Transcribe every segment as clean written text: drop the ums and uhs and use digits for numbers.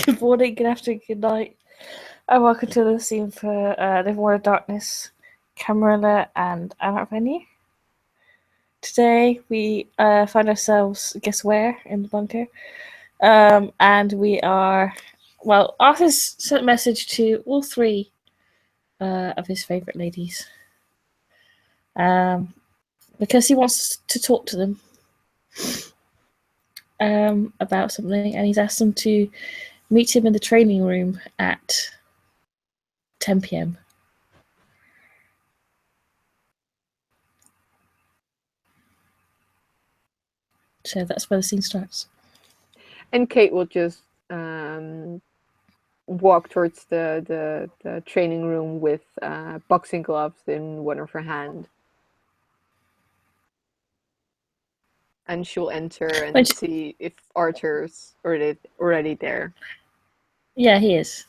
Good morning, good afternoon, good night, and welcome to the scene for Living War of Darkness, Camarilla and Anarch Venue. Today we find ourselves, guess where, in the bunker. And we are, well, Arthur's sent a message to all three of his favourite ladies. Because he wants to talk to them about something, and he's asked them to meet him in the training room at 10 p.m. So that's where the scene starts. And Kate will just walk towards the training room with boxing gloves in one of her hand. And she'll enter and see if Arthur's already there. Yeah, he is.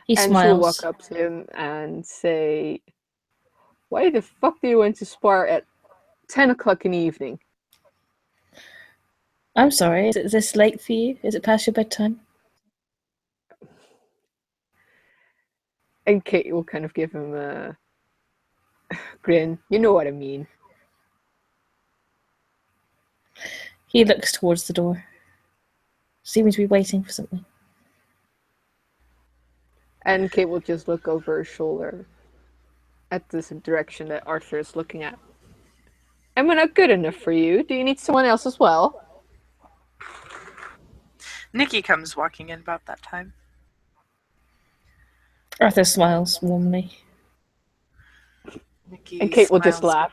He smiles. She'll walk up to him and say, "Why the fuck do you want to spar at 10 o'clock in the evening?" I'm sorry, is this late for you? Is it past your bedtime? And Kate will kind of give him a grin. You know what I mean. He looks towards the door. Seeming to be waiting for something. And Kate will just look over her shoulder at this direction that Arthur is looking at. Am I not good enough for you? Do you need someone else as well? Nikki comes walking in about that time. Arthur smiles warmly. And Kate will just laugh.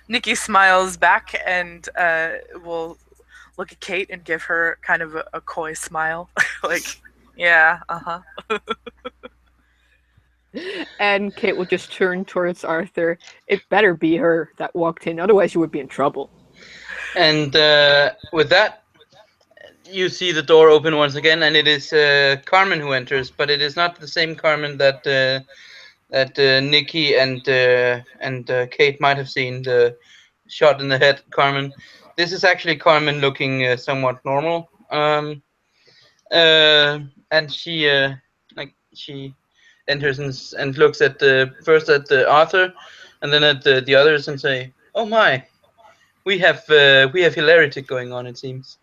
Nikki smiles back and will look at Kate and give her kind of a coy smile. Like, yeah, uh-huh. And Kate will just turn towards Arthur. It better be her that walked in, otherwise you would be in trouble. And with that, you see the door open once again, and it is Carmen who enters, but it is not the same Carmen that Nikki and Kate might have seen, the shot in the head Carmen. This is actually Carmen looking somewhat normal. And she enters and looks at first at Arthur, and then at the others, and say, "Oh my, we have hilarity going on, it seems."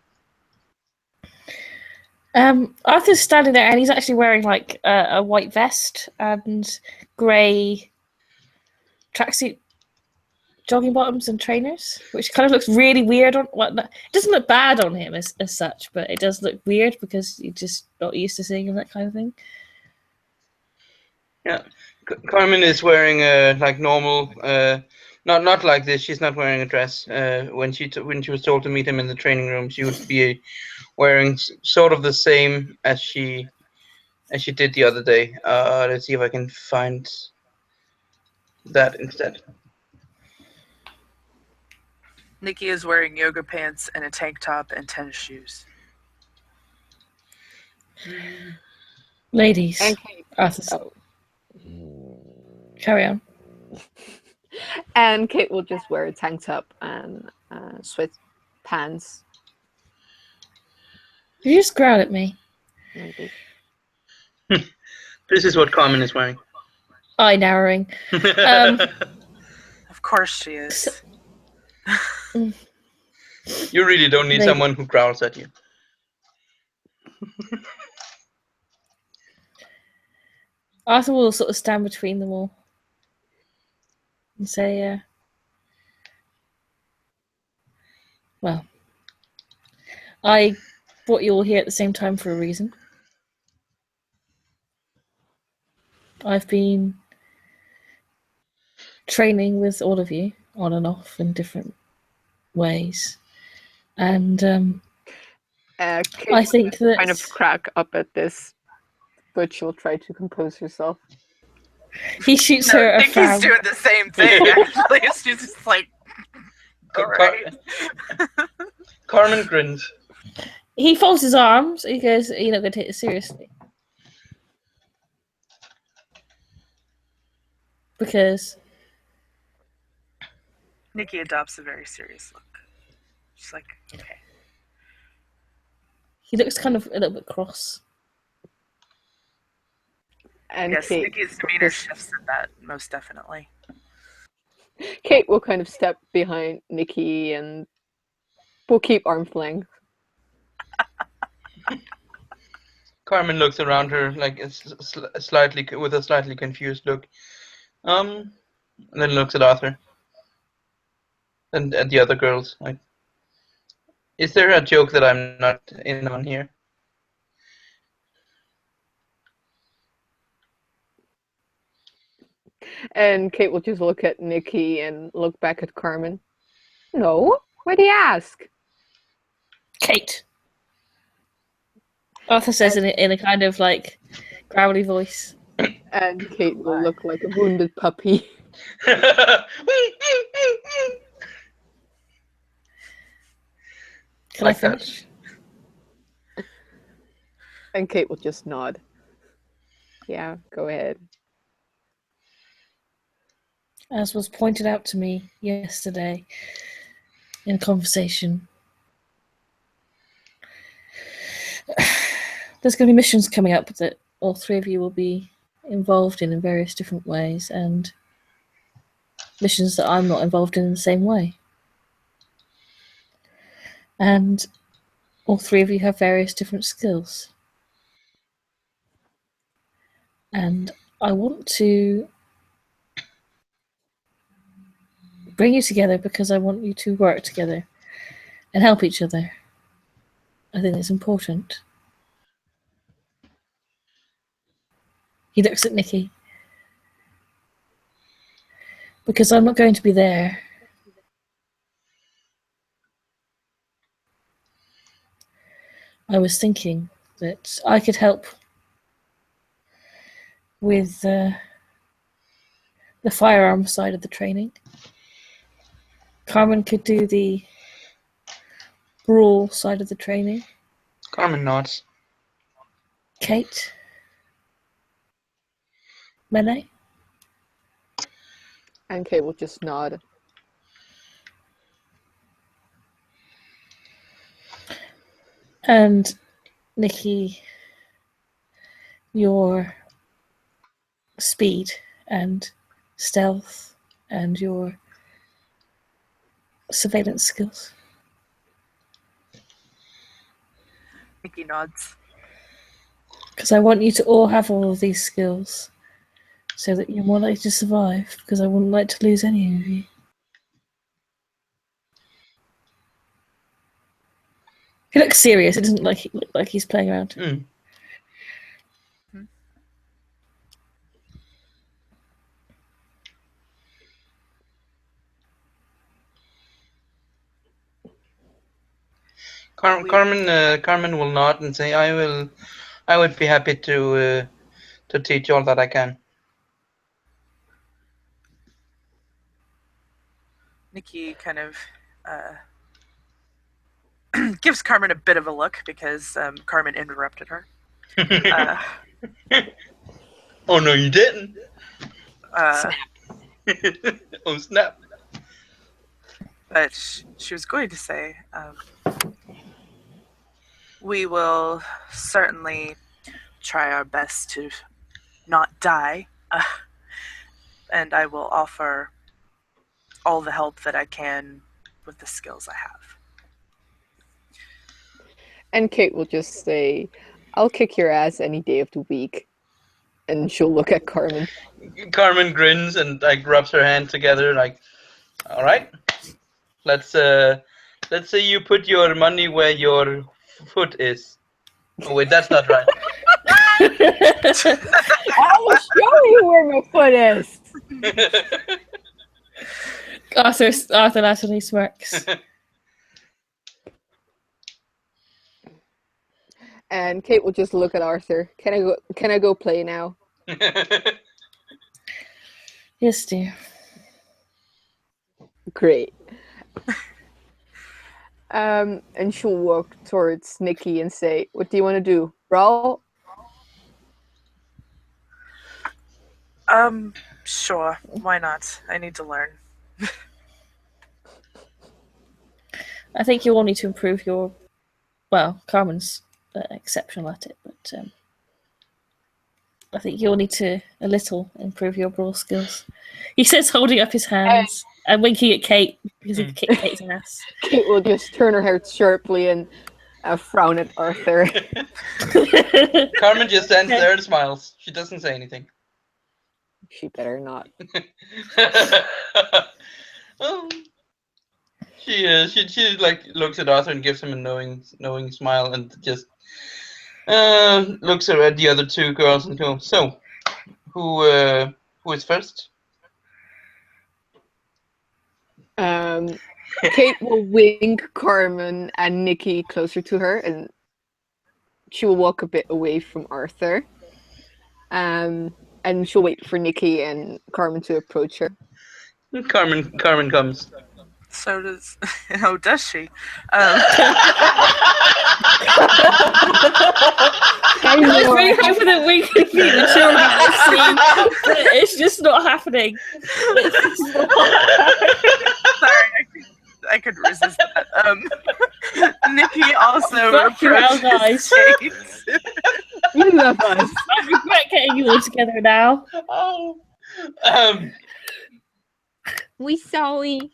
Arthur's standing there, and he's actually wearing like a white vest and grey tracksuit, jogging bottoms, and trainers, which kind of looks really weird on. Well, it doesn't look bad on him as such, but it does look weird because you're just not used to seeing him that kind of thing. Yeah, Carmen is wearing like normal, not like this. She's not wearing a dress. When she was told to meet him in the training room, she would be wearing sort of the same as she did the other day. Let's see if I can find that instead. Nikki is wearing yoga pants and a tank top and tennis shoes. Ladies, Arthur. Carry on. And Kate will just wear a tank top and sweatpants. You just growled at me. Maybe. This is what Carmen is wearing. Eye narrowing. Of course she is. You really don't need someone who growls at you. Arthur will sort of stand between them all and say, well, I brought you all here at the same time for a reason. I've been training with all of you on and off in different ways, and I think that kind of crack up at this, but she'll try to compose herself. He shoots her a frown. Nikki's doing the same thing, actually. She's just like, all right. Carmen grins. He folds his arms. He goes, "You're not going to take this seriously." Because Nikki adopts a very serious look. She's like, okay. He looks kind of a little bit cross. And Yes, Kate, Nikki's demeanor shifts at that, most definitely. Kate will kind of step behind Nikki and will keep arm's length. Carmen looks around her like slightly with a slightly confused look. And then looks at Arthur. And at the other girls. Like, is there a joke that I'm not in on here? And Kate will just look at Nikki and look back at Carmen. No? Why'd he ask? Kate. Arthur says in a kind of like growly voice. And Kate will look like a wounded puppy. Can Like I that. finish? And Kate will just nod. Yeah, go ahead. As was pointed out to me yesterday in a conversation, there's going to be missions coming up that all three of you will be involved in various different ways, and missions that I'm not involved in the same way. And all three of you have various different skills. And I want to bring you together because I want you to work together and help each other. I think it's important. He looks at Nikki. Because I'm not going to be there. I was thinking that I could help with the firearm side of the training. Carmen could do the brawl side of the training. Carmen nods. Kate? Melee? And Kate will just nod. And Nikki, your speed and stealth and your surveillance skills. Nikki nods. Because I want you to all have all of these skills so that you're more likely to survive, because I wouldn't like to lose any of you. He looks serious. It doesn't look like he's playing around. Mm. Carmen will nod and say, I would be happy to teach all that I can. Nikki kind of gives Carmen a bit of a look because Carmen interrupted her. Oh no, you didn't. Snap. Oh snap. But she was going to say, we will certainly try our best to not die, and I will offer all the help that I can with the skills I have. And Kate will just say, I'll kick your ass any day of the week. And she'll look at Carmen. Carmen grins and like rubs her hand together like, all right, let's say you put your money where your foot is. Oh wait, that's not right. I will show you where my foot is. Arthur naturally smirks. And Kate will just look at Arthur. Can I go play now? Yes, dear. Great. And she'll walk towards Nikki and say, what do you want to do? Brawl? Sure. Why not? I need to learn. I think you all need to improve your, well, Carmen's exceptional at it, but I think you'll need to a little improve your brawl skills. He says, holding up his hands and winking at Kate because he kicked Kate's ass. Kate will just turn her head sharply and frown at Arthur. Carmen just stands there and smiles. She doesn't say anything. She better not. Oh. She like looks at Arthur and gives him a knowing smile and just looks at the other two girls and goes, "So, who is first?" Kate will wink Carmen and Nikki closer to her, and she will walk a bit away from Arthur. And she'll wait for Nikki and Carmen to approach her. Carmen comes. So does. Oh, does she? I was really hoping that we could be the children of the scene, but it's just not happening. Sorry, I could resist that. Nikki also Fuck your own approaches eyes. Kate. You love us. I regret getting you all together now. Oh. We sorry.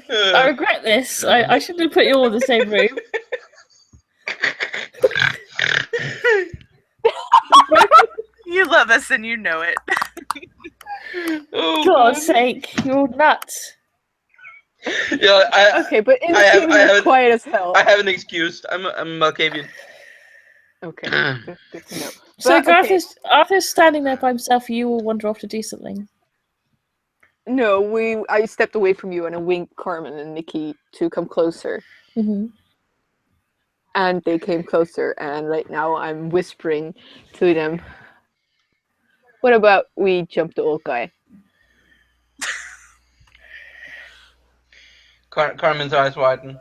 I regret this. I shouldn't have put you all in the same room. You love us and you know it. Oh, God's sake, you're nuts. Yeah, Okay, but in I the have- scene, I you're have- quiet as hell. I have an excuse. I'm Malkavian. Okay, good to know. So But, okay, Arthur's standing there by himself. You will wander off to do something. no, I stepped away from you and I winked Carmen and Nikki to come closer. Mm-hmm. And they came closer, and right now I'm whispering to them. What about we jump the old guy? Carmen's eyes widen.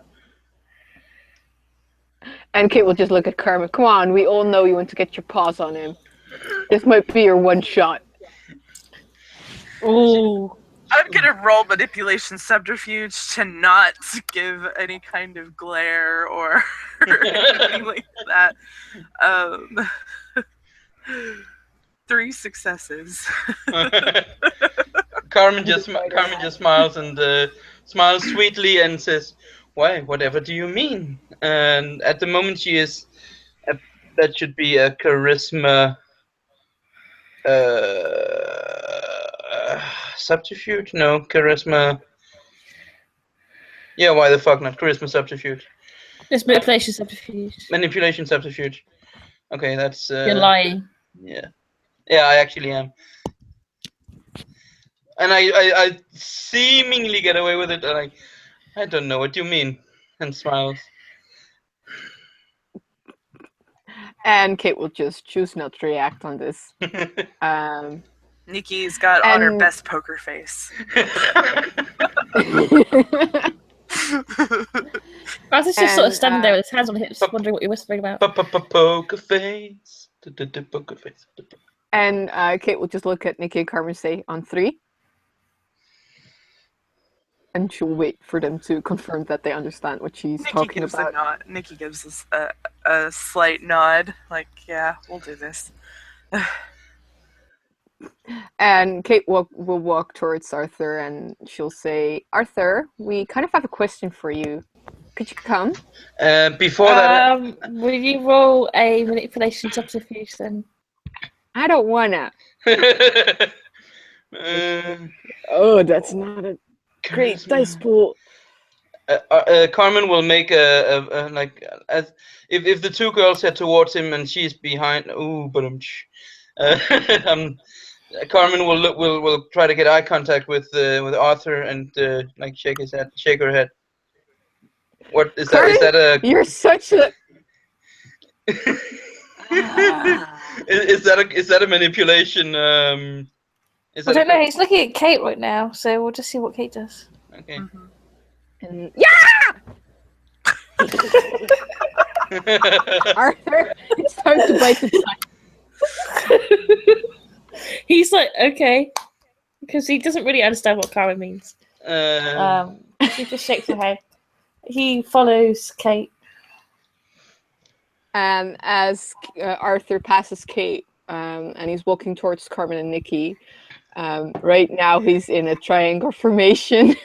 And Kate will just look at Carmen. Come on, we all know you want to get your paws on him. This might be your one shot. Oh, I'm gonna roll manipulation subterfuge to not give any kind of glare or anything like that. 3 successes. Carmen just smiles and smiles sweetly and says, "Why? Whatever do you mean?" And at the moment, she is. That should be a charisma. Subterfuge? No, charisma. Yeah, why the fuck not? Charisma subterfuge. it's manipulation subterfuge. Manipulation subterfuge. Okay, that's. You're lying. Yeah. Yeah, I actually am. And I seemingly get away with it, and I don't know what you mean. And smiles. And Kate will just choose not to react on this. Nikki's got on her And- best poker face. Arthur's just sort of And, standing there with his hands on hips, wondering what you're whispering about. Poker face. Poker face. And Kate will just look at Nikki and Carmen and say, on 3. And she'll wait for them to confirm that they understand what she's Nikki talking gives about. a nod. Nikki gives us a slight nod, like, yeah, we'll do this. And Kate will walk towards Arthur and she'll say, Arthur, we kind of have a question for you. Could you come? Before that, Will you roll a manipulation subterfuge then? I don't wanna. Oh, that's not a great dice pool. Carmen will make a like as if the two girls head towards him and she's behind. Ooh, but Carmen will try to get eye contact with Arthur and like shake her head. What is that? Is that a You're such a... is that a manipulation? Is I that don't know. He's looking at Kate right now, so we'll just see what Kate does. Okay. And, yeah! Arthur, it's time to bite the time. He's like, okay, because he doesn't really understand what Karen means. She just shakes her head. He follows Kate. And as Arthur passes Kate, and he's walking towards Carmen and Nikki, right now he's in a triangle formation.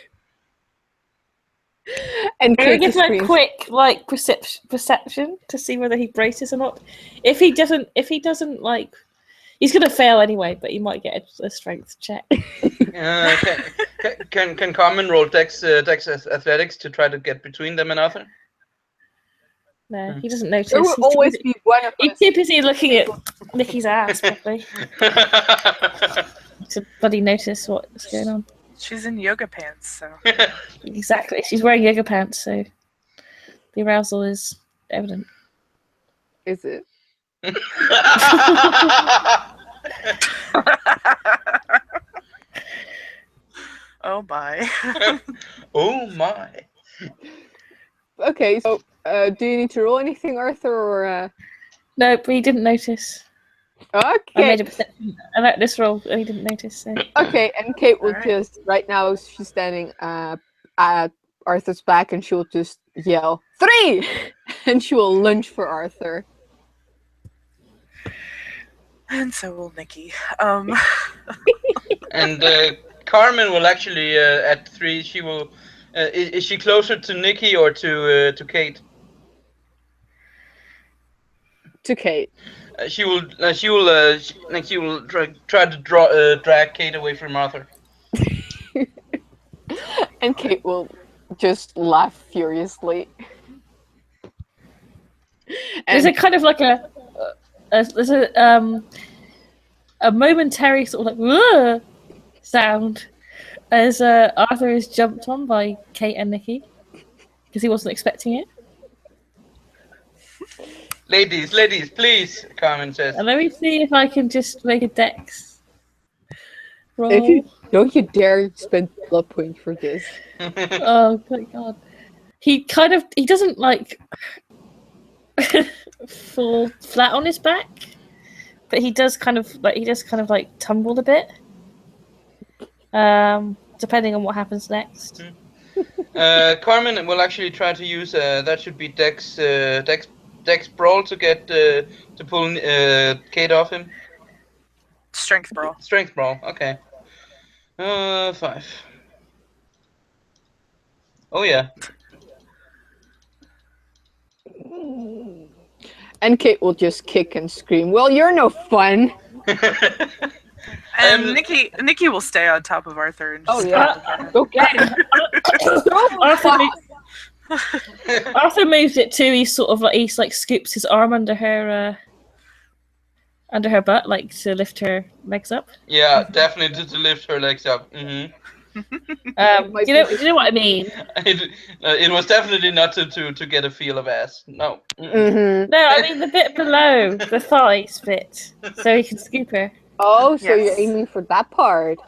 And Can we Kate give just him a screams, quick like perception to see whether he braces or not? If he doesn't like, he's gonna fail anyway, but he might get a strength check. Can Carmen roll Dex athletics to try to get between them and Arthur? No, he doesn't notice. there will always be one of He's us. too busy looking at Nikki's ass, probably, to bloody notice what's going on. She's in yoga pants, so. Exactly. She's wearing yoga pants, so the arousal is evident. Is it? Oh my. Oh my. Okay, so do you need to roll anything, Arthur, or No, but he didn't notice. I okay? made a perception. I like this roll, and he didn't notice. So. Okay, and Kate will Alright. just right now she's standing at Arthur's back, and she will just yell 3, and she will lunge for Arthur. And so will Nikki. And Carmen will actually at 3. She will. Is she closer to Nikki or to Kate? To Kate. She will try to drag Kate away from Arthur. And Kate will just laugh furiously. There's a And kind of like there's a momentary sort of like "Whoa" sound as Arthur is jumped on by Kate and Nikki because he wasn't expecting it. Ladies, please, Carmen says. And let me see if I can just make a dex roll. if you don't you dare spend blood point for this. Oh my god. He doesn't like fall flat on his back, but he does kind of like tumble a bit. Depending on what happens next. Carmen will actually try to use that should be Dex brawl to get to pull Kate off him. Strength brawl. Strength brawl. Okay. 5. Oh yeah. And Kate will just kick and scream, "Well, you're no fun." And Nikki will stay on top of Arthur and just Go get him. Arthur moves it too. He scoops his arm under her butt, like to lift her legs up. Yeah, definitely to lift her legs up. Mm-hmm. Do you know what I mean? It was definitely not to get a feel of ass. No. Mm-hmm. No, I mean the bit below the thighs bit, so he can scoop her. Oh, so Yes. you're aiming for that part.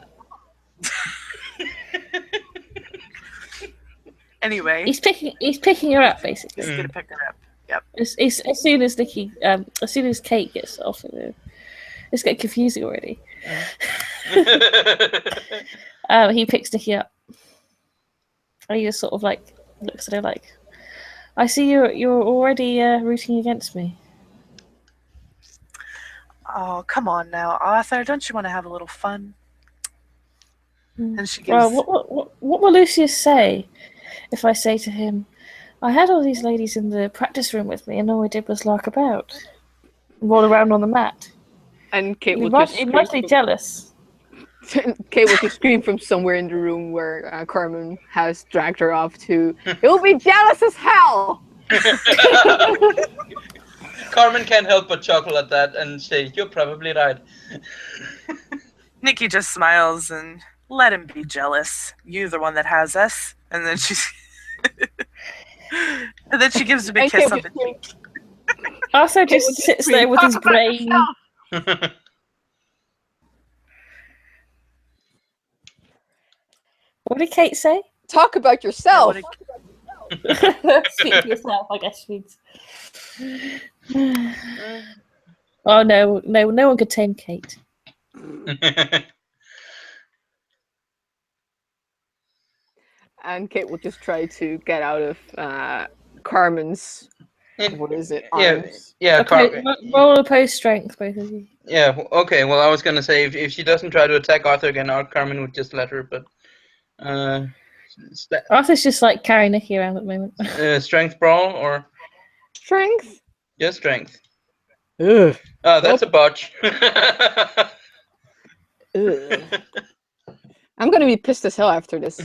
Anyway, He's picking her up basically. he's gonna pick her up. Yep. As soon as Kate gets off of it, it's getting confusing already. He picks Nikki up. And he just sort of like looks at her like, "I see you're already rooting against me." Oh, come on now, Arthur. Don't you want to have a little fun? And she gives. Well, what will Lucius say if I say to him, "I had all these ladies in the practice room with me, and all I did was lark about, roll around on the mat"? And Kate He will must just be jealous. Kate will just scream from somewhere in the room where Carmen has dragged her off to. He'll be jealous as hell. Carmen can't help but chuckle at that and say, "You're probably right." Nikki just smiles and let him be jealous. You're the one that has us. And then she's. And then she gives him a And kiss Kate on the will cheek. Arthur Kate will just sits there with his "Talk about brain. yourself." What did Kate say? Talk about Yeah, yourself. Speak to yourself, I guess she means. Oh no one could tame Kate. And Kate will just try to get out of Carmen's What is it? Yeah, Arms. yeah, Roll opposed strength, both of you. yeah. Okay. Well, I was gonna say if she doesn't try to attack Arthur again, Carmen would just let her. But Arthur's just like carrying Nikki around at the moment. strength brawl or Strength. just strength. Ugh. Oh, that's a botch. Ugh. I'm gonna be pissed as hell after this.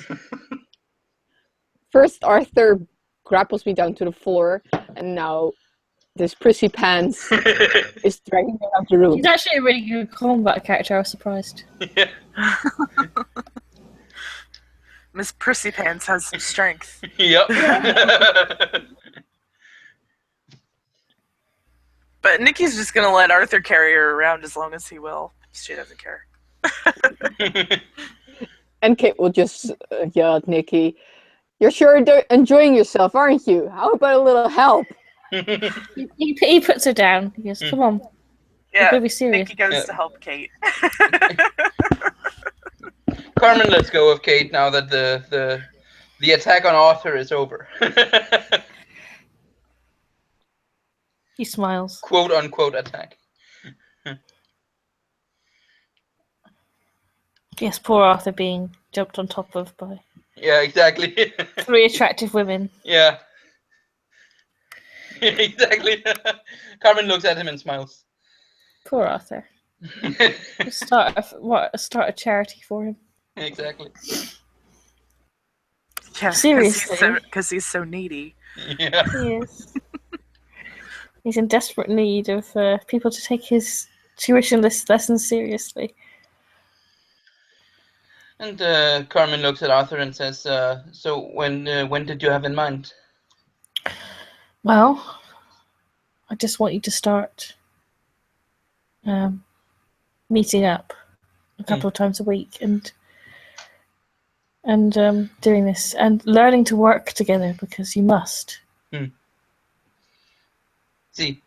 First, Arthur grapples me down to the floor, and now this prissy pants is dragging me out the room. He's actually a really good combat character. I was surprised. Yeah. Miss Prissy Pants has some strength. Yep. But Nikki's just gonna let Arthur carry her around as long as he will. She doesn't care. And Kate will just yell at Nikki, "You're sure enjoying yourself, aren't you? How about a little help?" He puts her down. He goes, "Come on, Yeah, you've got to be serious." Nikki goes Yeah. to help Kate. Carmen lets go of Kate now that the attack on Arthur is over. He smiles. Quote unquote attack. Yes, poor Arthur being jumped on top of by Yeah, exactly. 3 attractive women. Yeah. Exactly. Carmen looks at him and smiles. Poor Arthur. Start a charity for him. Exactly. Yeah, Seriously. because he's so needy. Yeah. Yes. He's in desperate need of people to take his tuition lessons seriously. And Carmen looks at Arthur and says, "So when did you have in mind?" Well, I just want you to start meeting up a couple of times a week and doing this and learning to work together because you must. See.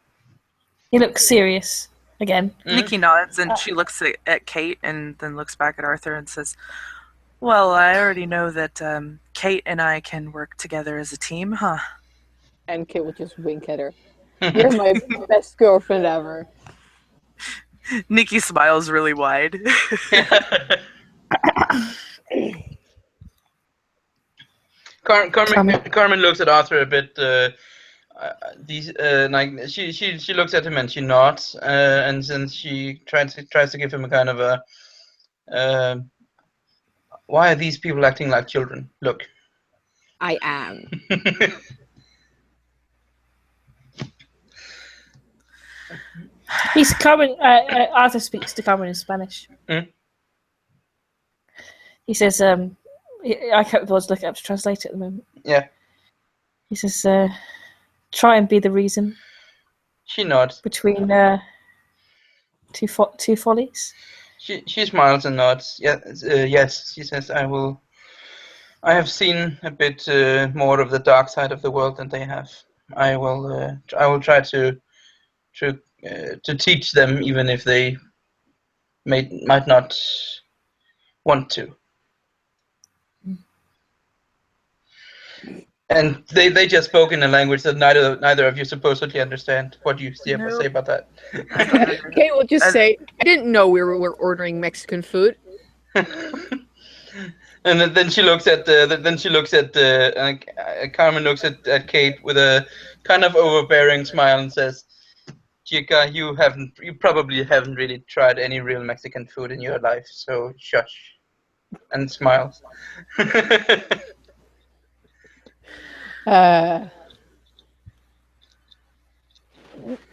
He looks serious again. Nikki nods and she looks at Kate and then looks back at Arthur and says, "Well, I already know that Kate and I can work together as a team, huh?" And Kate will just wink at her. "You're my best girlfriend ever." Nikki smiles really wide. Carmen looks at Arthur a bit. She looks at him and she nods, and then she tries to give him a kind of a. Why are these people acting like children? Look. I am. Arthur speaks to Carmen in Spanish. He says, I kept the words looking up to translate it at the moment. Yeah. He says, try and be the reason. She nods. Between two follies. She smiles and nods. Yes, she says, I will. I have seen a bit more of the dark side of the world than they have. I will try to teach them, even if they might not want to. And they just spoke in a language that neither of you supposedly understand. What do you have to say about that? Kate will just say, "I didn't know we were ordering Mexican food." And then she looks at Carmen looks at Kate with a kind of overbearing smile and says, "Chica, you probably haven't really tried any real Mexican food in your life, so shush," and smiles.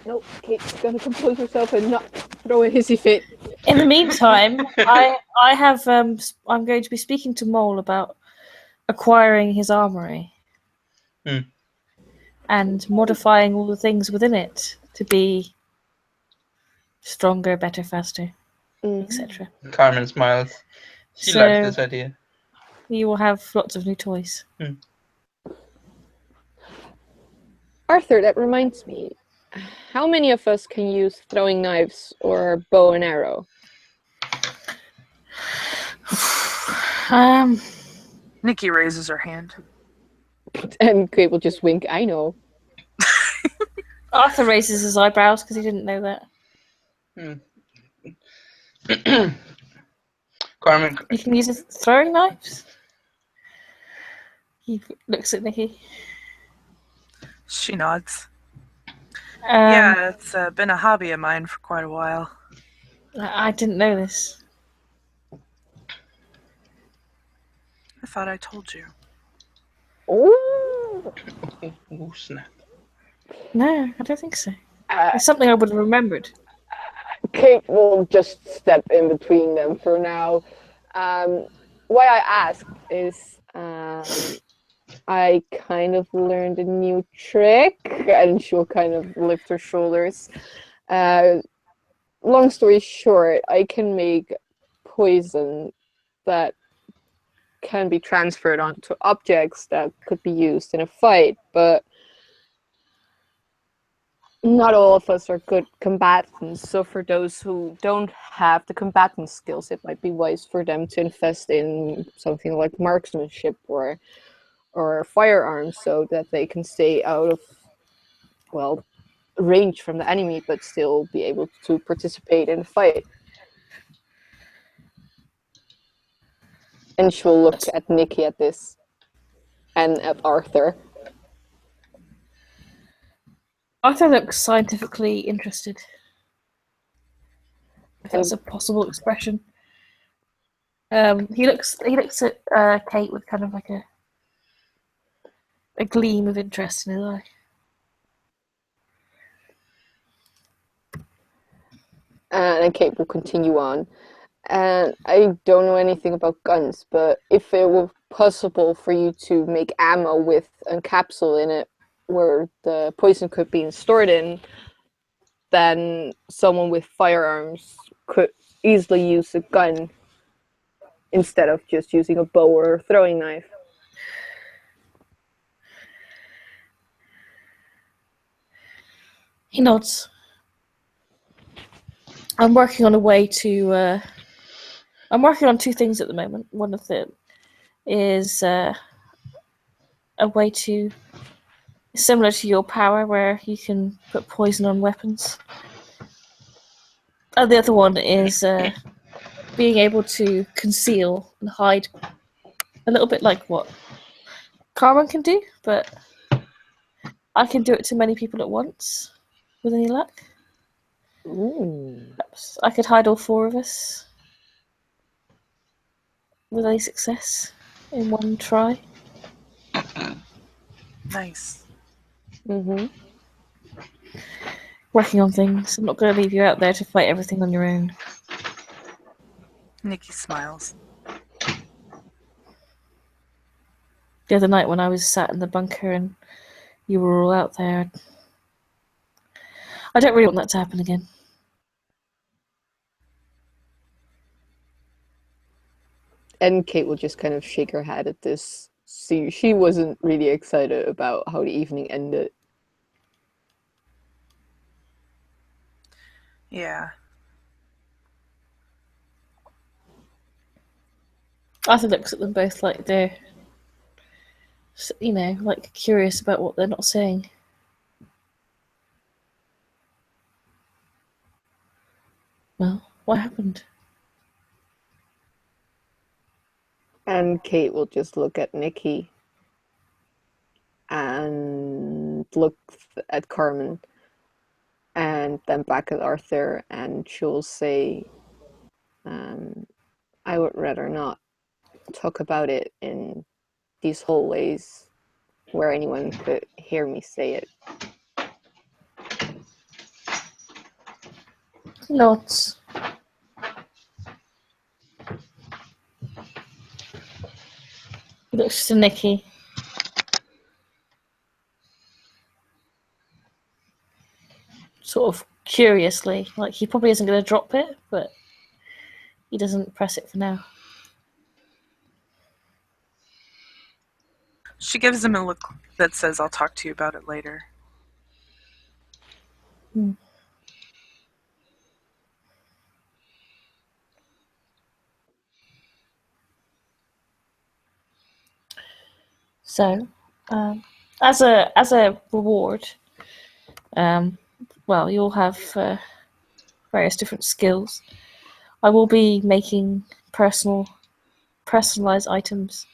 No, Kate's gonna compose herself and not throw a hissy fit. In the meantime, I'm going to be speaking to Mole about acquiring his armory and modifying all the things within it to be stronger, better, faster, etc. Carmen smiles. She likes this idea. You will have lots of new toys. Arthur, that reminds me. How many of us can use throwing knives or bow and arrow? Nikki raises her hand. And Kate will just wink. I know. Arthur raises his eyebrows because he didn't know that. Carmen, You can use throwing knives? He looks at Nikki. She nods. Um, Yeah, it's been a hobby of mine for quite a while. I didn't know this. I thought I told you. Oh, oh snap! No, I don't think so. It's something I would have remembered. Kate will just step in between them for now. Why I asked is I kind of learned a new trick, and she'll kind of lift her shoulders. Long story short, I can make poison that can be transferred onto objects that could be used in a fight, but not all of us are good combatants. So for those who don't have the combatant skills, it might be wise for them to invest in something like marksmanship or firearms, so that they can stay out of, well, range from the enemy, but still be able to participate in the fight. And she'll look at Nikki at this, and at Arthur. Arthur looks scientifically interested. If that's a possible expression. He looks at Kate with kind of like a gleam of interest in his eye. And Kate will continue on. And I don't know anything about guns, but if it were possible for you to make ammo with a capsule in it where the poison could be stored in, then someone with firearms could easily use a gun instead of just using a bow or a throwing knife. He nods. I'm working on a way to. I'm working on two things at the moment. One of them is a way to, similar to your power, where you can put poison on weapons. And the other one is being able to conceal and hide, a little bit like what Carmen can do, but I can do it to many people at once, with any luck. Ooh. Perhaps I could hide all four of us with any success in one try. Nice. Mm-hmm. Working on things. I'm not going to leave you out there to fight everything on your own. Nikki smiles. The other night when I was sat in the bunker and you were all out there, I don't really want that to happen again. And Kate will just kind of shake her head at this. See, she wasn't really excited about how the evening ended. Yeah. Arthur looks at them both like they're, like curious about what they're not saying. Well, what happened? And Kate will just look at Nikki and look at Carmen and then back at Arthur, and she'll say, I would rather not talk about it in these hallways where anyone could hear me say it. Nods. He looks to Nikki. Sort of curiously, like he probably isn't going to drop it, but he doesn't press it for now. She gives him a look that says, I'll talk to you about it later. So, as a reward, Well, you'll have various different skills. I will be making personalized items,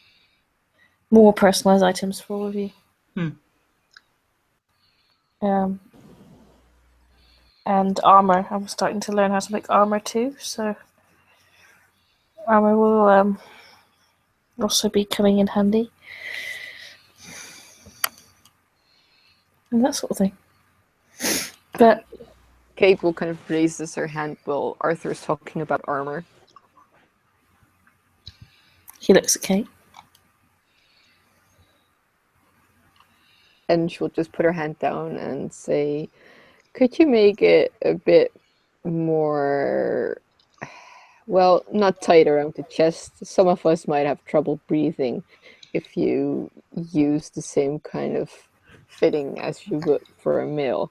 more personalized items for all of you. And armor. I'm starting to learn how to make armor too, so armor will also be coming in handy. And that sort of thing. But Kate will kind of raises her hand while Arthur's talking about armor. he looks at Kate. And she'll just put her hand down and say, could you make it a bit more, well, not tight around the chest? Some of us might have trouble breathing if you use the same kind of fitting as you would for a male.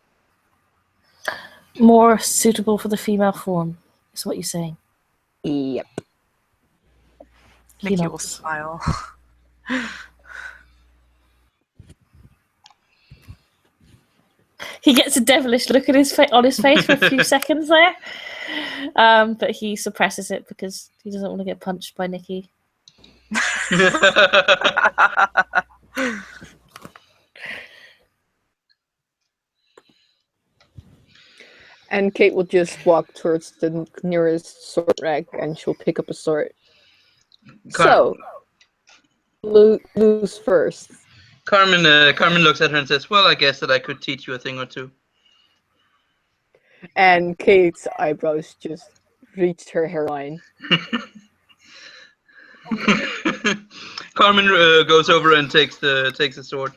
More suitable for the female form, is what you're saying. Yep. He Nikki will nods. smile. He gets a devilish look at on his face for a few seconds there, but he suppresses it because he doesn't want to get punched by Nikki. And Kate will just walk towards the nearest sword rack and she'll pick up a sword. So, lose first. Carmen looks at her and says, well, I guess that I could teach you a thing or two. And Kate's eyebrows just reached her hairline. Carmen goes over and takes the sword.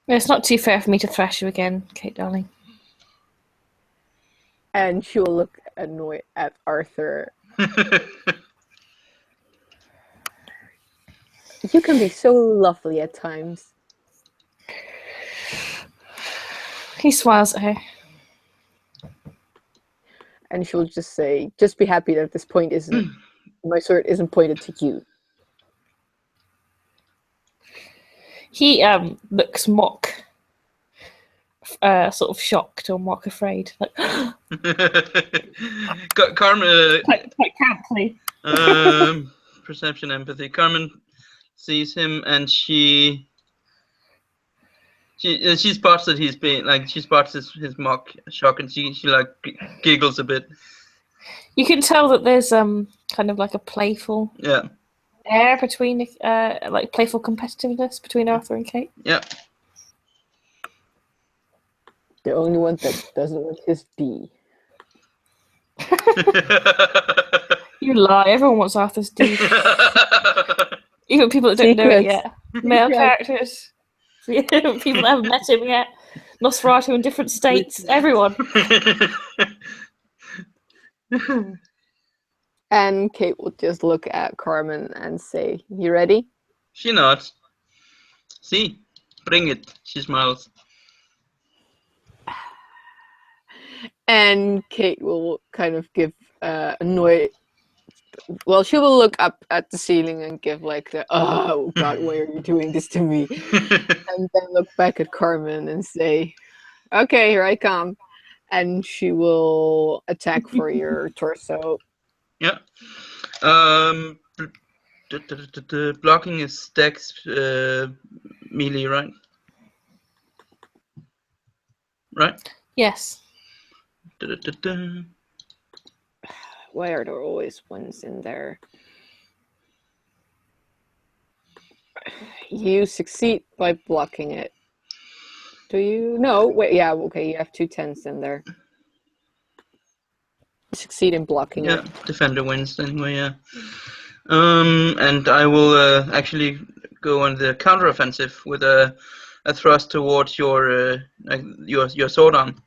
It's not too fair for me to thrash you again, Kate, darling. And she will look annoyed at Arthur. You can be so lovely at times. He smiles at her. And she'll just say, just be happy that this point isn't, my sword isn't pointed to you. He looks mock, sort of shocked or mock afraid. Like, Carmen. quite camply. Perception, empathy. Carmen sees him and she spots that he's being like, she spots his mock shock and she like giggles a bit. You can tell that there's kind of like a playful air between like playful competitiveness between Arthur and Kate. Yeah. The only one that doesn't want his D. You lie. Everyone wants Arthur's D. Even people that don't know it yet. Male characters. People that haven't met him yet. Nosferatu in different states. Everyone. And Kate will just look at Carmen and say, you ready? She nods. See, bring it. She smiles. And Kate will kind of give annoyed. Well, she will look up at the ceiling and give like the, oh God, why are you doing this to me? And then look back at Carmen and say, okay, here I come. And she will attack for your torso. Yeah. Blocking is dex melee, right? Right? Yes. Why are there always ones in there? You succeed by blocking it. Do you? No, wait, yeah, okay, you have 2 10s in there. You succeed in blocking it. Yeah, defender wins anyway, yeah. And I will actually go on the counteroffensive with a thrust towards your sword arm.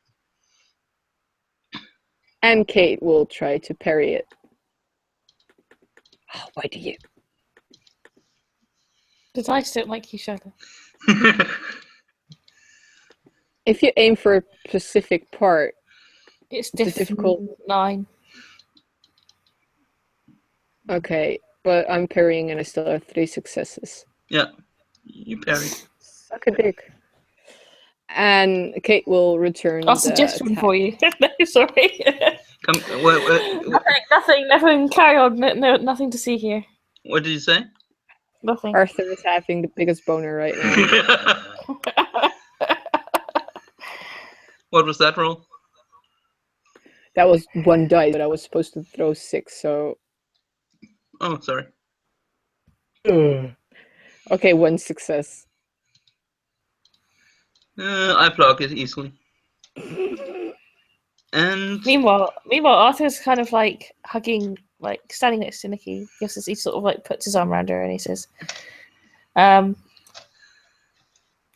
And Kate will try to parry it. Oh, why do you? The dice don't like each other. If you aim for a specific part, It's difficult. 9. Okay, but I'm parrying and I still have 3 successes. Yeah, you parry. Suck a dick. And Kate will return. I'll the suggest one attack. for you. No, sorry. Come. Nothing. Carry on. No, nothing to see here. What did you say? Nothing. Arthur is having the biggest boner right now. What was that roll? That was 1 die, but I was supposed to throw 6, so... Oh, sorry. Okay, 1 success. I block it easily. And Meanwhile, Arthur's kind of like hugging, like standing next to Nikki. He sort of like puts his arm around her and he says, "Well,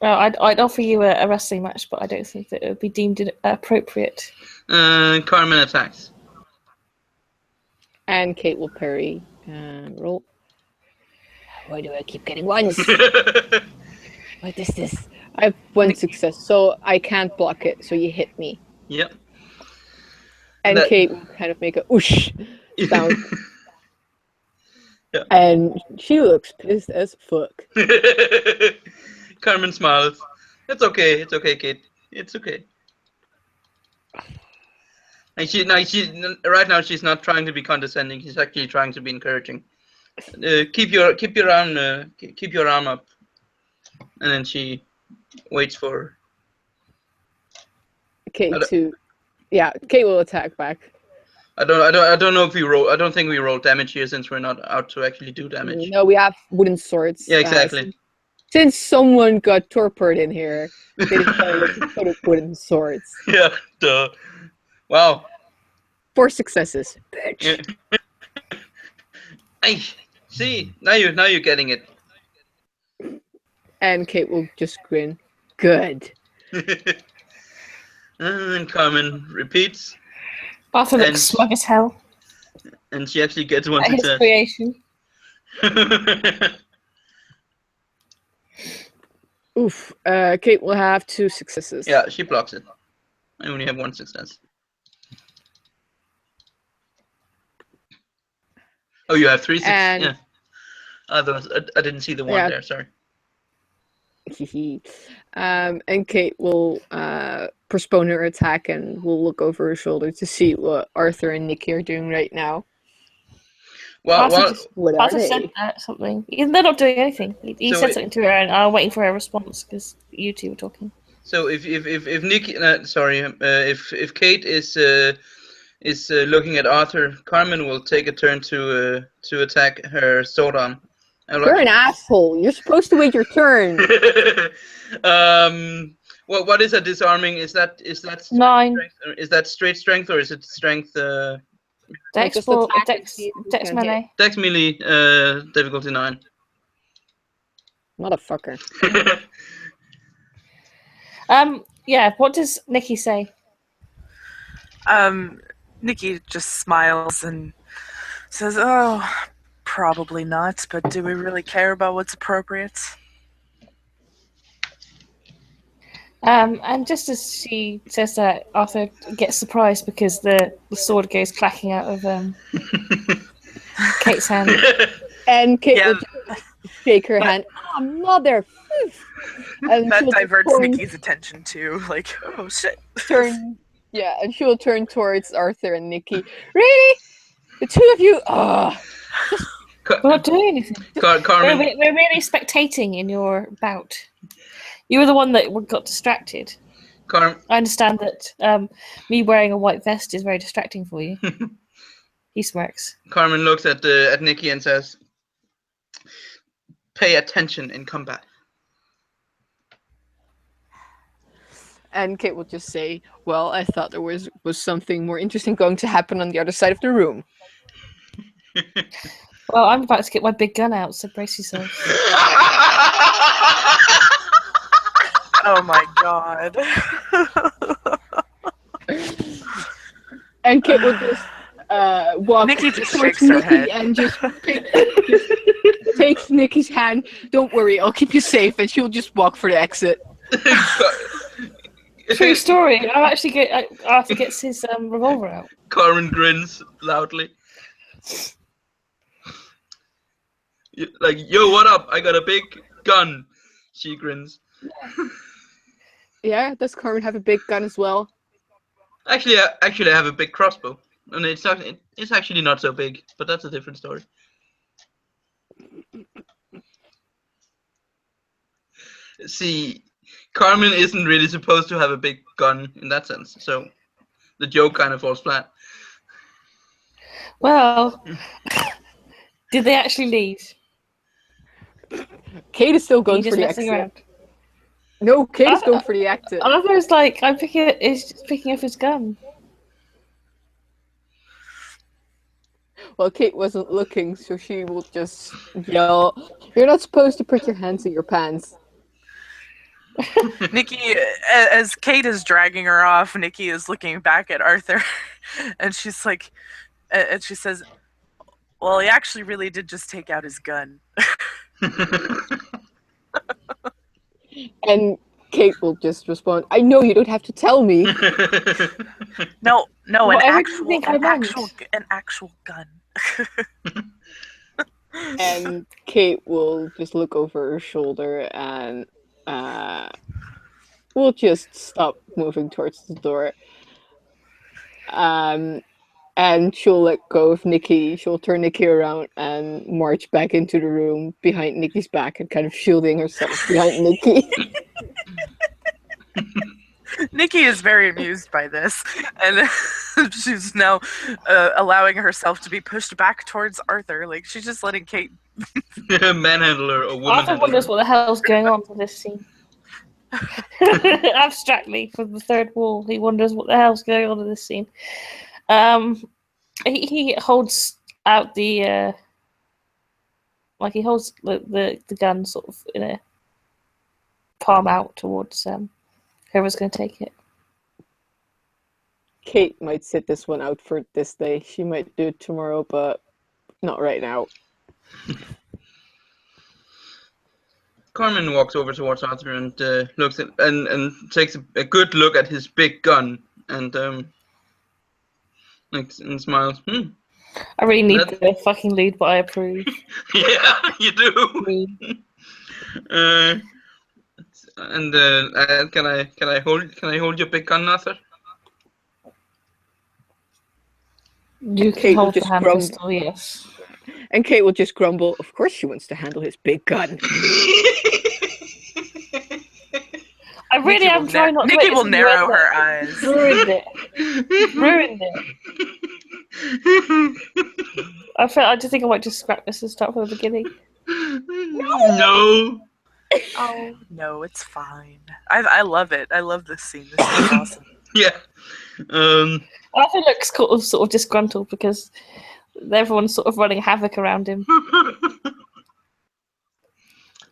I'd offer you a wrestling match, but I don't think that it would be deemed appropriate." Carmen attacks. And Kate will parry. Roll. Why do I keep getting ones? What is this? I have 1 success, so I can't block it, so you hit me. Yep. And That- Kate will kind of make a whoosh sound. Yeah. And she looks pissed as fuck. Carmen smiles. It's okay, Kate. It's okay. And right now she's not trying to be condescending. She's actually trying to be encouraging. Keep your arm up, and then she waits for Kate Kate will attack back. I don't know if we roll. I don't think we roll damage here since we're not out to actually do damage. No, we have wooden swords. Yeah, exactly. Since someone got torped in here, they decided to put up wooden swords. Yeah, duh. Wow. 4 successes. Bitch. Yeah. Hey, see, now you're getting it. And Kate will just grin. Good. And Carmen repeats, Arthur And- looks smug as hell and she actually gets 1 at his success. creation. Oof. Kate will have 2 successes. Yeah, she blocks it. I only have 1 success. Oh, you have 3 successes. And- Yeah. I didn't see the 1 Yeah. there. Sorry. And Kate will postpone her attack and will look over her shoulder to see what Arthur and Nikki are doing right now. Arthur What are Arthur they? said something. They're not doing anything. He So said it- something to her, and I'm waiting for her response because you two were talking. So if Nikki, if Kate is looking at Arthur, Carmen will take a turn to attack her sword arm. You're an asshole. You're supposed to wait your turn. What is a disarming? Is that 9. strength, or is that straight strength or is it strength? Dex just for attack and Dex see if you Dex can melee. Dex melee, difficulty 9. Motherfucker. Yeah. What does Nikki say? Nikki just smiles and says, "Oh, probably not, but do we really care about what's appropriate?" And just as she says that, Arthur gets surprised because the sword goes clacking out of Kate's hand. And Kate Yeah. will just shake her hand. Oh, mother. And That she'll just diverts turn- Nikki's attention to, like, oh shit. turn. Yeah, and she will turn towards Arthur and Nikki. Really? The 2 of you? Ugh. We're not doing anything. Carmen, We're merely spectating in your bout. You were the one that got distracted. I understand that me wearing a white vest is very distracting for you. He smirks. Carmen looks at Nikki and says, "Pay attention in combat." And Kate will just say, well, I thought there was something more interesting going to happen on the other side of the room. Well, I'm about to get my big gun out, so brace yourself. Oh my god. And Kate will just walk Nikki just towards shakes her Nikki head. and just takes Nikki's hand. Don't worry, I'll keep you safe. And she'll just walk for the exit. True story. Arthur gets his revolver out. Carmen grins loudly. Like, yo, what up? I got a big gun. She grins. Yeah, does Carmen have a big gun as well? Actually, I have a big crossbow, and it's actually not so big, but that's a different story. See, Carmen isn't really supposed to have a big gun in that sense, so the joke kind of falls flat. Well, did they actually leave? Kate is still Are you going for just the messing exit. around? No, Kate is going for the exit. Arthur's like, he's just picking up his gun. Well, Kate wasn't looking, so she will just yell, "You're not supposed to put your hands in your pants." Nikki, as Kate is dragging her off, Nikki is looking back at Arthur, and she's like, and she says, "Well, he actually really did just take out his gun." And Kate will just respond, "I know, you don't have to tell me." No, Whatever you think I meant. an actual gun. And Kate will just look over her shoulder and will just stop moving towards the door. And she'll let go of Nikki. She'll turn Nikki around and march back into the room behind Nikki's back and kind of shielding herself behind Nikki. Nikki is very amused by this, and she's now allowing herself to be pushed back towards Arthur. Like she's just letting Kate Manhandler or woman Arthur handler. wonders what the hell's going on for this scene. Abstractly, from the third wall, he wonders what the hell's going on in this scene. He holds out the he holds the gun sort of in a palm out towards whoever's going to take it. Kate might sit this one out for this day. She might do it tomorrow, but not right now. Carmen walks over towards Arthur and looks at and takes a good look at his big gun and and smiles. I really need the fucking lead, but I approve. Yeah, you do. Can I hold your big gun, Arthur? You can hold the hand pistol, yes. And Kate will just grumble, "Of course she wants to handle his big gun." I really am trying not to. Nikki will narrow her eyes. Ruined it. I just think I might just scrap this and start from the beginning. No. Oh no, it's fine. I love it. I love this scene. This is awesome. Yeah. Arthur looks sort of disgruntled because everyone's sort of running havoc around him.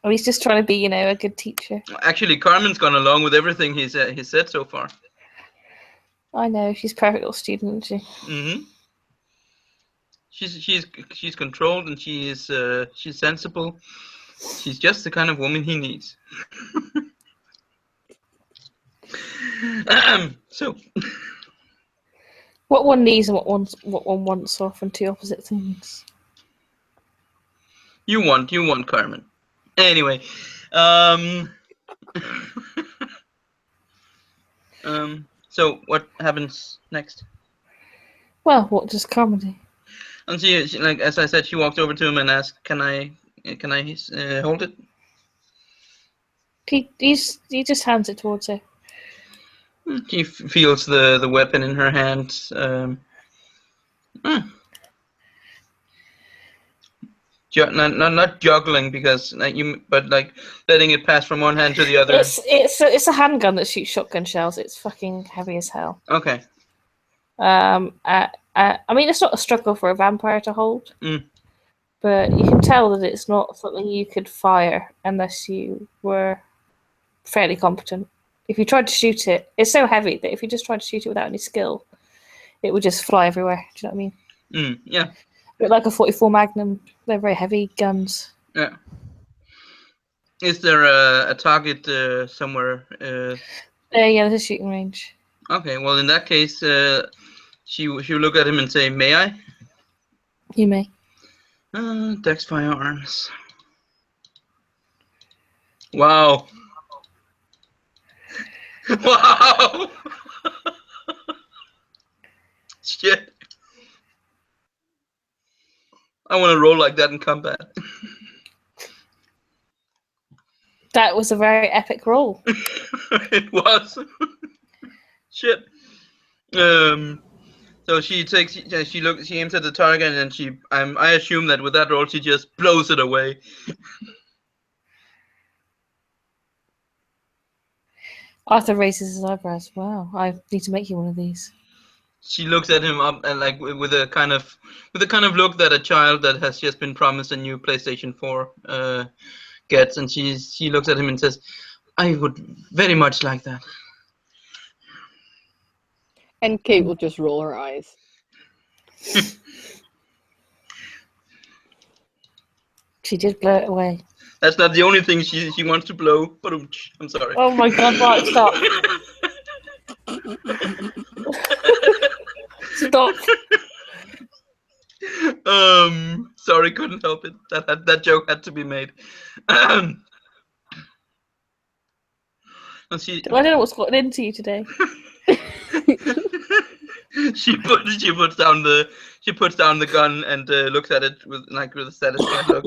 Or he's just trying to be, a good teacher. Actually, Carmen's gone along with everything he's said so far. I know, she's a perfect little student, isn't she? Mm-hmm. She's controlled and she's sensible. She's just the kind of woman he needs. So. What one needs and what one wants are often two opposite things. You want Carmen. Anyway, so what happens next? Well, what does Carmen do? And she as I said, she walked over to him and asked, "Can I hold it?" He just hands it towards her. She feels the weapon in her hand. Not juggling because but letting it pass from one hand to the other. It's a handgun that shoots shotgun shells. It's fucking heavy as hell. Okay. I mean, it's not a struggle for a vampire to hold, but you can tell that it's not something you could fire unless you were fairly competent. If you tried to shoot it, it's so heavy that if you just tried to shoot it without any skill, it would just fly everywhere. Do you know what I mean? Yeah. But like a 44 Magnum, they're very heavy guns. Yeah. Is there a target somewhere? Yeah, there's a shooting range. Okay, well in that case, she will look at him and say, "May I?" You may. Dex firearms. Wow. Wow! Shit. I want to roll like that in combat. That was a very epic roll. It was. Shit. So she takes, she aims at the target, and I assume that with that roll, she just blows it away. Arthur raises his eyebrows. Wow, I need to make you one of these. She looks at him up and like with a kind of look that a child that has just been promised a new PlayStation 4 gets, and she looks at him and says, "I would very much like that." And Kate will just roll her eyes. She did blow it away. That's not the only thing she wants to blow. But I'm sorry. Oh my god, Mark, stop. Stop. Sorry, couldn't help it. That joke had to be made. And she, I don't know what's gotten into you today. she puts down the gun and looks at it with a satisfied look.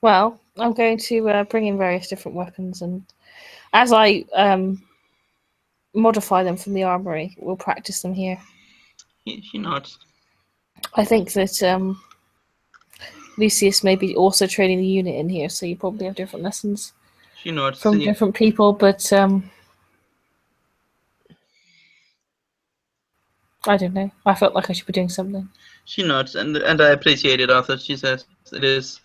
Well, I'm going to bring in various different weapons, and as I modify them from the armory, we'll practice them here. She nods. I think that Lucius may be also training the unit in here, so you probably have different lessons She nods. from different people, but I don't know. I felt like I should be doing something. She nods, and I appreciate it, Arthur. She says it is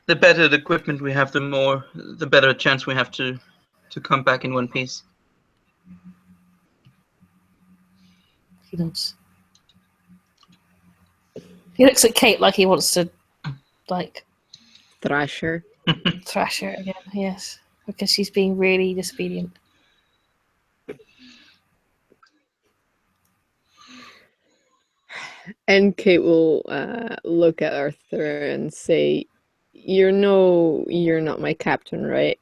the better the equipment we have, the better chance we have to come back in one piece. He nods. He looks at Kate like he wants to, Thrash her. thrash her again. Yes, because she's being really disobedient. And Kate will look at Arthur and say, you're not my captain, right?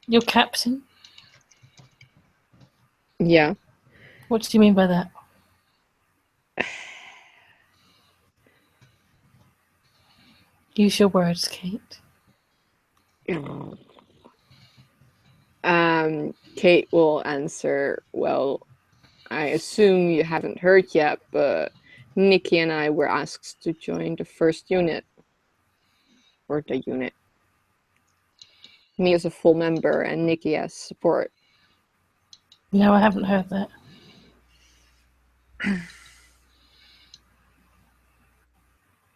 Your captain? Yeah. What do you mean by that? Use your words, Kate. Kate will answer, well, I assume you haven't heard yet, but Nikki and I were asked to join the first unit. Or the unit. Me as a full member and Nikki as support. No, I haven't heard that.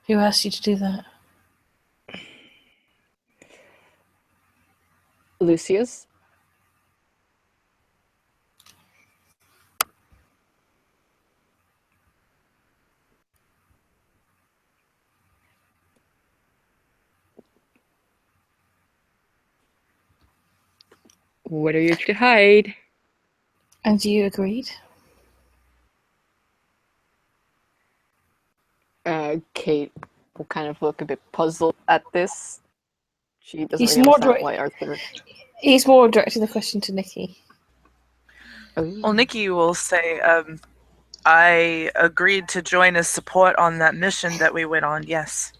Who asked you to do that? Lucius? What are you to hide? And you agreed? Kate will kind of look a bit puzzled at this. She doesn't He's really more understand why Arthur... He's more directing the question to Nikki. Well, Nikki will say, I agreed to join as support on that mission that we went on, yes.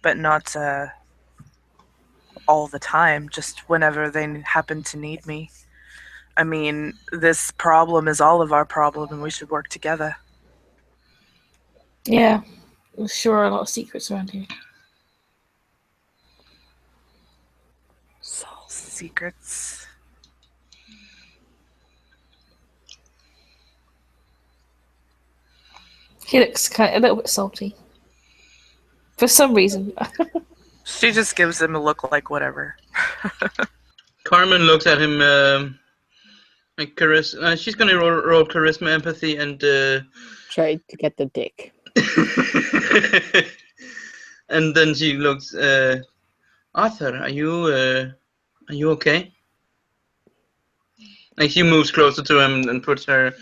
But not all the time, just whenever they happen to need me. I mean, this problem is all of our problem, and we should work together. Yeah, there's sure a lot of secrets around here. Secrets. He looks kind of a little bit salty. For some reason. She just gives him a look like whatever. Carmen looks at him like charisma. She's gonna roll charisma, empathy, and Try to get the dick. and then she looks. Arthur, are you okay? Like she moves closer to him and puts her.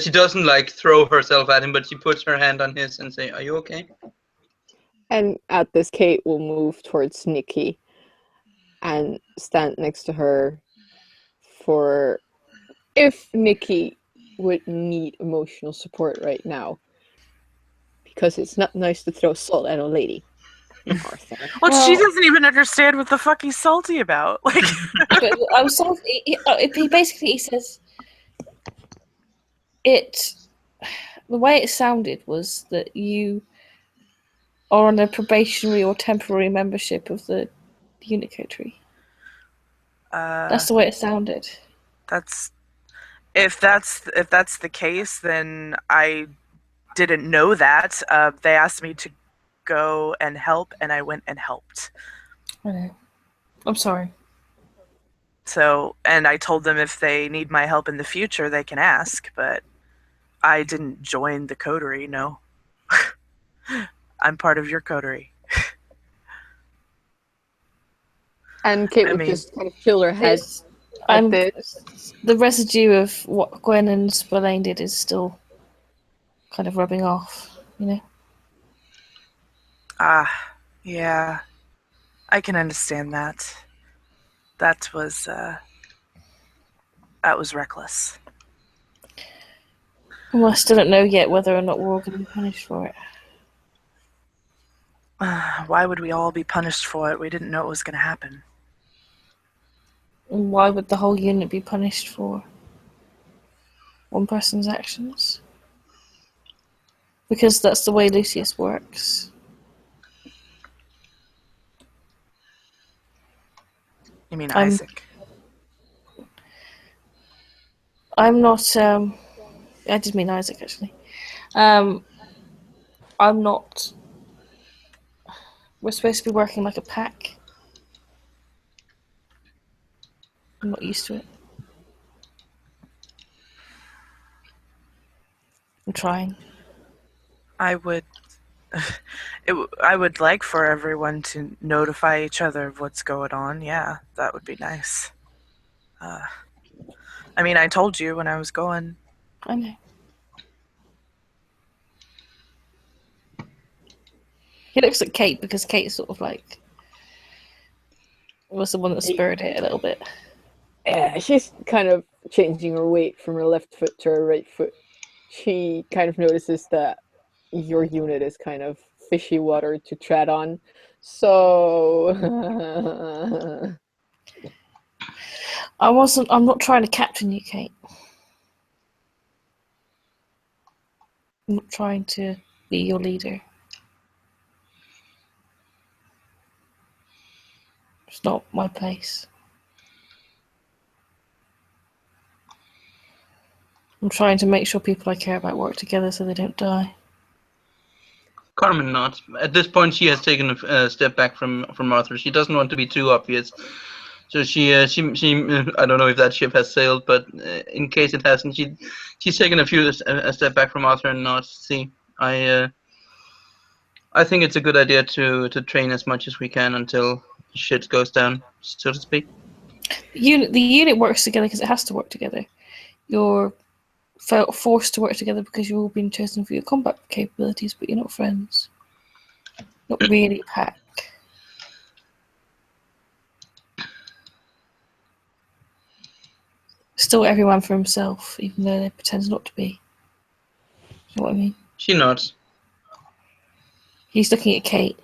She doesn't like throw herself at him, but she puts her hand on his and say, "Are you okay?" And at this, Kate will move towards Nikki and stand next to her for if Nikki would need emotional support right now. Because it's not nice to throw salt at a lady, Arthur. Well, she Well- doesn't even understand what the fuck he's salty about. Like, But I was sort of, he says it. The way it sounded was that you are on a probationary or temporary membership of the unit coterie. That's the way it sounded. that's if that's the case, then I didn't know that. They asked me to go and help, and I went and helped. I know. I'm sorry. So, and I told them if they need my help in the future, they can ask. But I didn't join the coterie. No, I'm part of your coterie. And Kate I would mean, just kind of fill her head It's, at I'm this. the residue of what Gwen and Spillane did is still kind of rubbing off. You know. Yeah, I can understand that. That was reckless. Well, I still don't know yet whether or not we're all going to be punished for it. Why would we all be punished for it? We didn't know it was going to happen. And why would the whole unit be punished for one person's actions? Because that's the way Lucius works. You mean I'm- Isaac? I'm not. I did mean Isaac actually. I'm not. We're supposed to be working like a pack. I'm not used to it. I'm trying. I would. I would like for everyone to notify each other of what's going on. Yeah, that would be nice. I mean, I told you when I was going. I know. He looks at Kate because Kate sort of like was the one that spurred it a little bit. Yeah, she's kind of changing her weight from her left foot to her right foot. She kind of notices that your unit is kind of fishy water to tread on. So I'm not trying to captain you, Kate. I'm not trying to be your leader. It's not my place. I'm trying to make sure people I care about work together so they don't die. Carmen not. At this point, she has taken a step back from Arthur. She doesn't want to be too obvious. So she I don't know if that ship has sailed, but in case it hasn't, she's taken a step back from Arthur and not. See, I think it's a good idea to train as much as we can until shit goes down, so to speak. The unit works together because it has to work together. You're forced to work together because you've all been chosen for your combat capabilities, but you're not friends. Not really a pack. Still everyone for himself, even though they pretend not to be. You know what I mean? She nods. He's looking at Kate.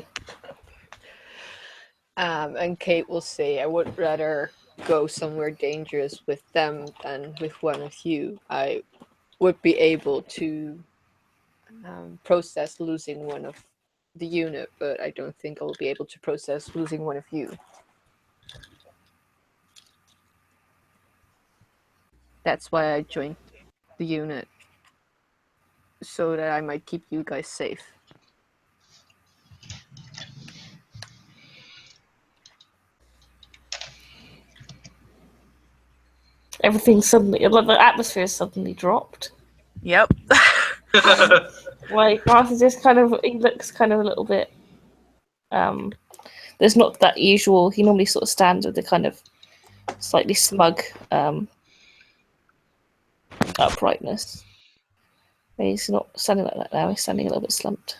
and Kate will say, I would rather go somewhere dangerous with them than with one of you. I would be able to process losing one of the unit, but I don't think I will be able to process losing one of you. That's why I joined the unit, so that I might keep you guys safe. Everything suddenly, like the atmosphere suddenly dropped. Yep. Like Arthur just he looks kind of a little bit. There's not that usual. He normally sort of stands with the kind of slightly smug uprightness. But he's not standing like that now. He's standing a little bit slumped.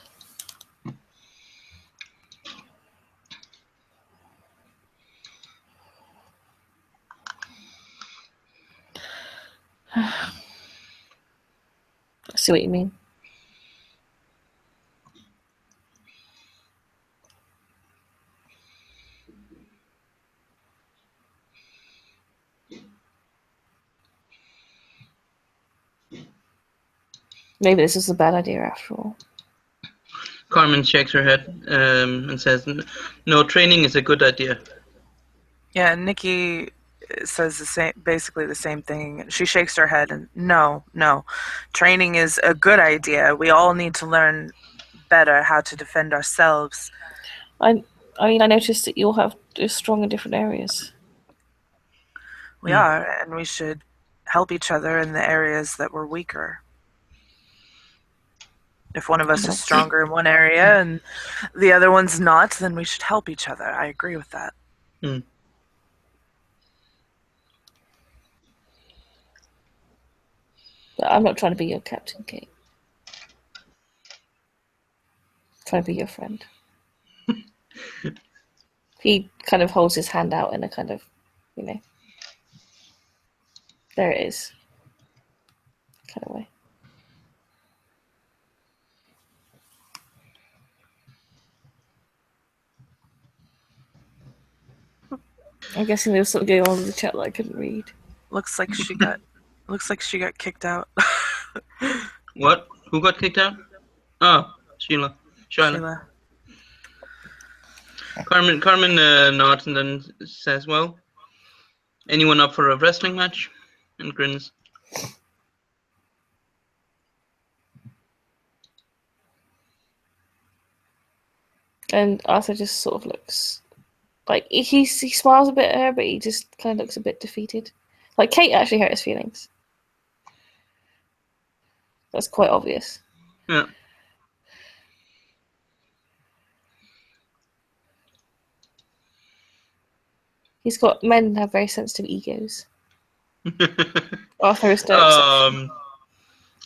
I see what you mean. Maybe this is a bad idea after all. Carmen shakes her head and says, "No, training is a good idea." Yeah, and Nikki says basically the same thing. She shakes her head and no, training is a good idea. We all need to learn better how to defend ourselves. I mean, I noticed that you all are strong in different areas. We are, and we should help each other in the areas that we're weaker. If one of us is stronger in one area and the other one's not, then we should help each other. I agree with that. But I'm not trying to be your captain, Kate. I'm trying to be your friend. He kind of holds his hand out in a kind of, there it is kind of way. I'm guessing there was something going on in the chat that I couldn't read. Looks like she got kicked out. What? Who got kicked out? Oh, Sheila. Carmen nods and then says, "Well, anyone up for a wrestling match?" And grins. And Arthur just sort of looks like he smiles a bit at her, but he just kind of looks a bit defeated. Like Kate actually hurt his feelings. That's quite obvious. Yeah. Men have very sensitive egos. Arthur is no exception.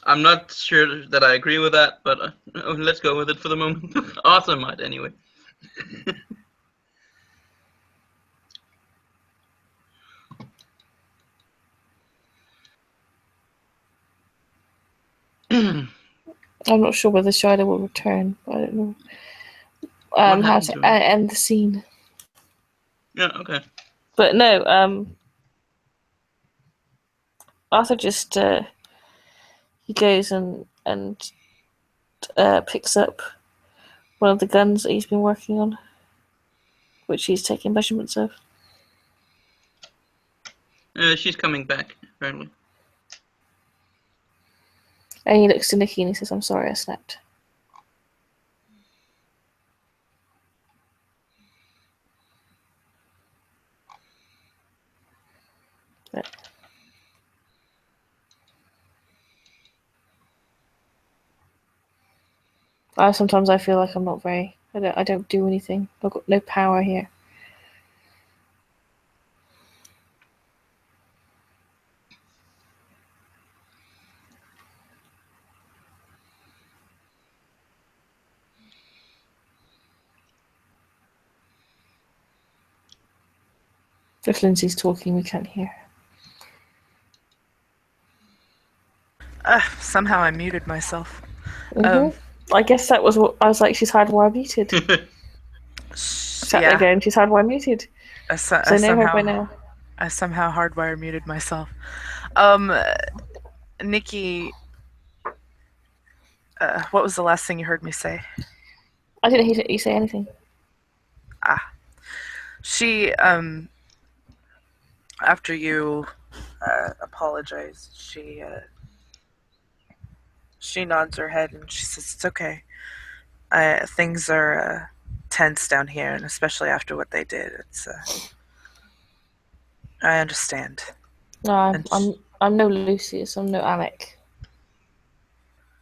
I'm not sure that I agree with that, but let's go with it for the moment. Arthur might, anyway. I'm not sure whether Shyla will return. I don't know. How to end the scene. Yeah, okay. But no, Arthur just he goes and picks up one of the guns that he's been working on, which he's taking measurements of. She's coming back, apparently. And he looks to Nikki and he says, "I'm sorry I slept." Sometimes I feel like I'm not very. I don't do anything. I've got no power here. If Lindsay's talking, we can't hear. Somehow I muted myself. I guess that was what I was like. She's hardwired muted. Sat there going, she's hardwired muted. So I know her by now. I somehow hardwire muted myself. Nikki, what was the last thing you heard me say? I didn't hear you say anything. She, after you apologized, she nods her head and she says, "It's okay. Things are tense down here, and especially after what they did. I understand." No, I'm no Lucius. I'm no Alec.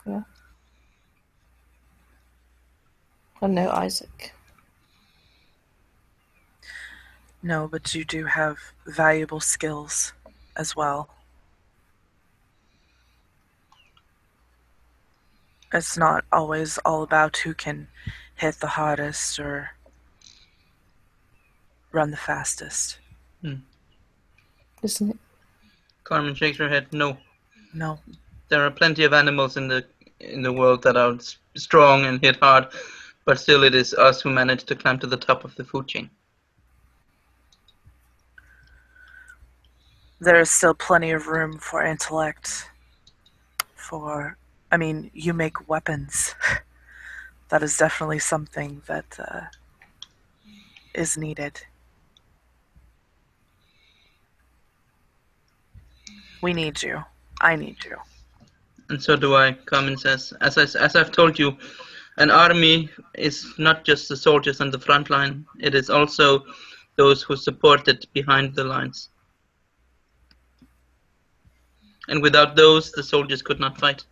Yeah. I'm no Isaac. No, but you do have valuable skills as well. It's not always all about who can hit the hardest or run the fastest. Isn't it? Carmen shakes her head. No, No. There are plenty of animals in the world that are strong and hit hard, but still it is us who manage to climb to the top of the food chain. There is still plenty of room for intellect. You make weapons. That is definitely something that is needed. We need you. I need you. And so do I, Carmen says. As I've told you, an army is not just the soldiers on the front line, it is also those who support it behind the lines. And without those, the soldiers could not fight.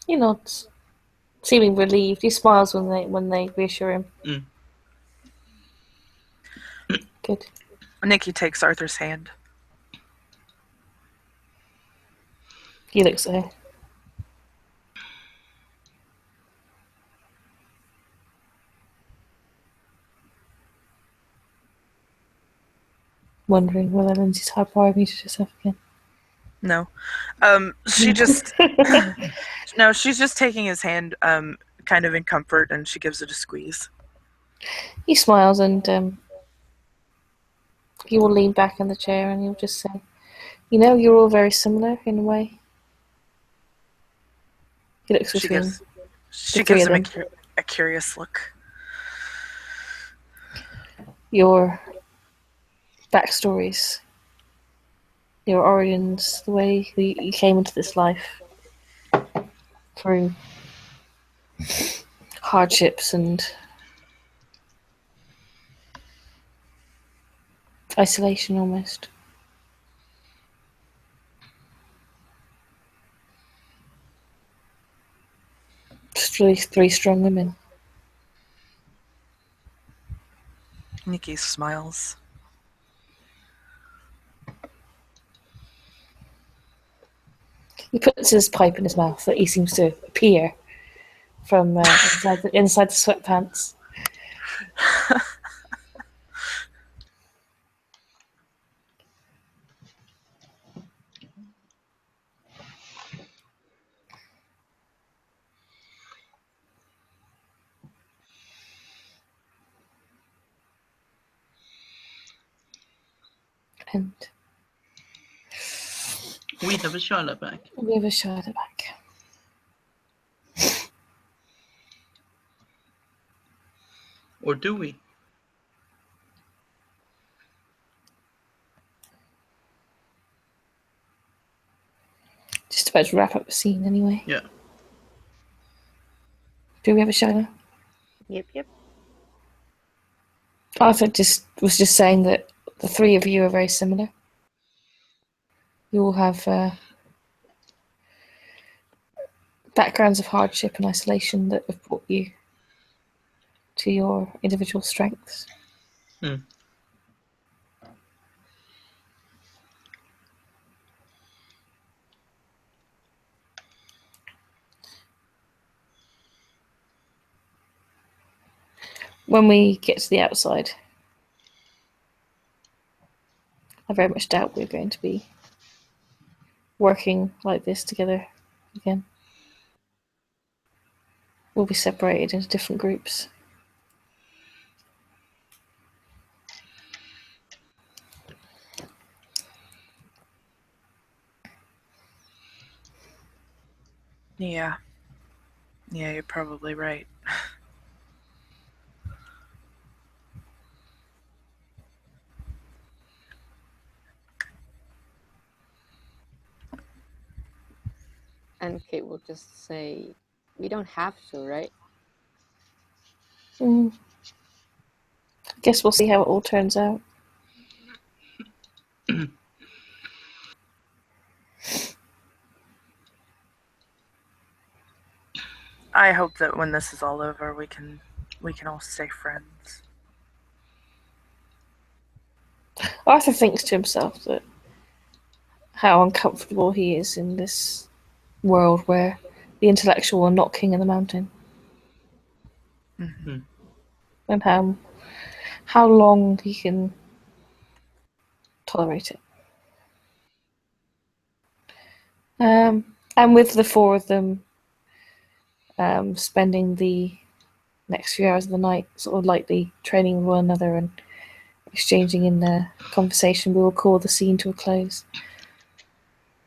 He nods, seeming relieved. He smiles when they reassure him. Mm. Good. Nikki takes Arthur's hand. He looks at her. Wondering whether Lindsay's high-powered muted herself again. No. She just... No, she's just taking his hand kind of in comfort, and she gives it a squeeze. He smiles and he will lean back in the chair and he'll just say, "You know, you're all very similar in a way." He looks She between. gives him them. a curious look. Your backstories, your origins, the way you came into this life through hardships and isolation almost. Just really three strong women. Nikki smiles. He puts his pipe in his mouth that he seems to appear from inside the sweatpants. And We have a Charlotte back. we have a shadow back. Or do we? Just about to wrap up the scene anyway. Yeah. Do we have a shadow? Yep. Arthur was just saying that the three of you are very similar. You all have backgrounds of hardship and isolation that have brought you to your individual strengths. Hmm. When we get to the outside, I very much doubt we're going to be working like this together again. We'll be separated into different groups. Yeah. Yeah, you're probably right. And Kate will just say, "We don't have to, right?" I guess we'll see how it all turns out. I hope that when this is all over, we can all stay friends. Arthur thinks to himself that how uncomfortable he is in this world where the intellectual are not king of the mountain. Mm-hmm. And how long he can tolerate it. And with the four of them spending the next few hours of the night sort of lightly training with one another and exchanging in the conversation, we will call the scene to a close.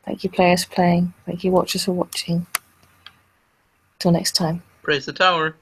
Thank you, players, for playing. Thank you, watchers, for watching. Till next time. Praise the tower.